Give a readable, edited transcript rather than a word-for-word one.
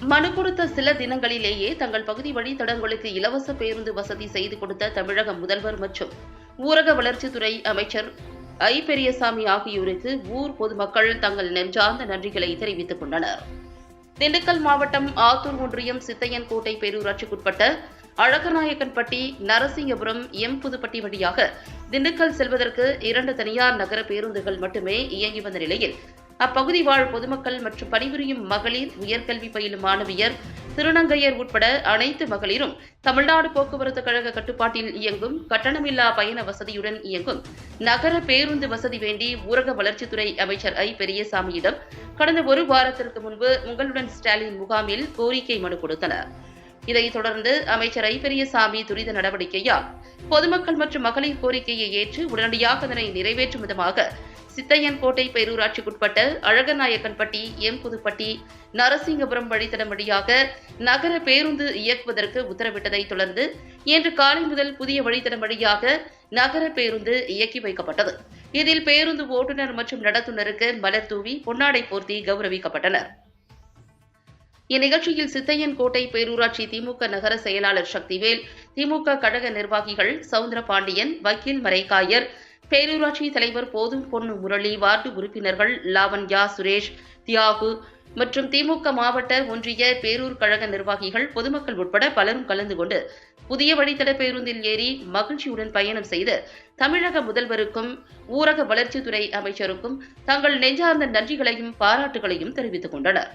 மனு கொடுத்த சில தினங்களிலேயே தங்கள் பகுதி வழித்தடங்களுக்கு இலவச பேருந்து வசதி செய்து கொடுத்த தமிழக முதல்வர் மற்றும் ஊரக வளர்ச்சித்துறை அமைச்சர் ஐ. பெரியசாமி ஆகியோருக்கு ஊர் பொதுமக்கள் தங்கள் நெஞ்சார்ந்த நன்றிகளை தெரிவித்துக் கொண்டனர். திண்டுக்கல் மாவட்டம் ஆத்தூர் ஒன்றியம் சித்தையன்கோட்டை பேரூராட்சிக்குட்பட்ட அழகநாயக்கன்பட்டி, நரசிங்கபுரம், புதுப்பட்டி வழியாக திண்டுக்கல் செல்வதற்கு 2 தனியார் நகர பேருந்துகள் மட்டுமே இயங்கி வந்த நிலையில் அப்பகுதி வாழ் பொதுமக்கள் மற்றும் பணிபுரியும் மகளிர், உயர்கல்வி பயிலும் மாணவியர், திருநங்கையர் உட்பட அனைத்து மகளிரும் தமிழ்நாடு போக்குவரத்து கழக கட்டுப்பாட்டில் இயங்கும் கட்டணமில்லா பயண வசதியுடன் இயங்கும் நகர பேருந்து வசதி வேண்டி ஊரக வளர்ச்சித்துறை அமைச்சர் ஐ. பெரியசாமியிடம் கடந்த 1 வாரத்திற்கு முன்பு உங்களுடன் ஸ்டாலின் முகாமில் கோரிக்கை மனு கொடுத்தனர். இதைத் தொடர்ந்து அமைச்சர் ஐ. பெரியசாமி துரித நடவடிக்கையால் பொதுமக்கள் மற்றும் மகளிர் கோரிக்கையை ஏற்று உடனடியாக அதனை நிறைவேற்றும் விதமாக சித்தையன்கோட்டை பேரூராட்சிக்குட்பட்ட அழகநாயக்கன்பட்டி, புதுப்பட்டி, நரசிங்கபுரம் வழித்தடம் வழியாக நகர பேருந்து இயக்குவதற்கு உத்தரவிட்டதைத் தொடர்ந்து இன்று காலை முதல் புதிய வழித்தடம் வழியாக நகர பேருந்து இயக்கி வைக்கப்பட்டது. இதில் பேருந்து ஓட்டுநர் மற்றும் நடத்துனருக்கு மலர் தூவி பொன்னாடை போர்த்தி கௌரவிக்கப்பட்டனர். இந்நிகழ்ச்சியில் சித்தையன்கோட்டை பேரூராட்சி திமுக நகர செயலாளர் சக்திவேல், திமுக கழக நிர்வாகிகள் சவுந்தரபாண்டியன், வக்கீல் மரைக்காயர், பேரூராட்சி தலைவர் போதும் பொன்னு முரளி, வார்டு உறுப்பினர்கள் லாவண்யா, சுரேஷ், தியாகு மற்றும் திமுக மாவட்ட, ஒன்றிய, பேரூர் கழக நிர்வாகிகள், பொதுமக்கள் உட்பட பலரும் கலந்து கொண்டு புதிய வழித்தட பேருந்தில் ஏறி மகிழ்ச்சியுடன் பயணம் செய்து தமிழக முதல்வருக்கும் ஊரக வளர்ச்சித்துறை அமைச்சருக்கும் தங்கள் நெஞ்சார்ந்த நன்றிகளையும் பாராட்டுகளையும் தெரிவித்துக் கொண்டனர்.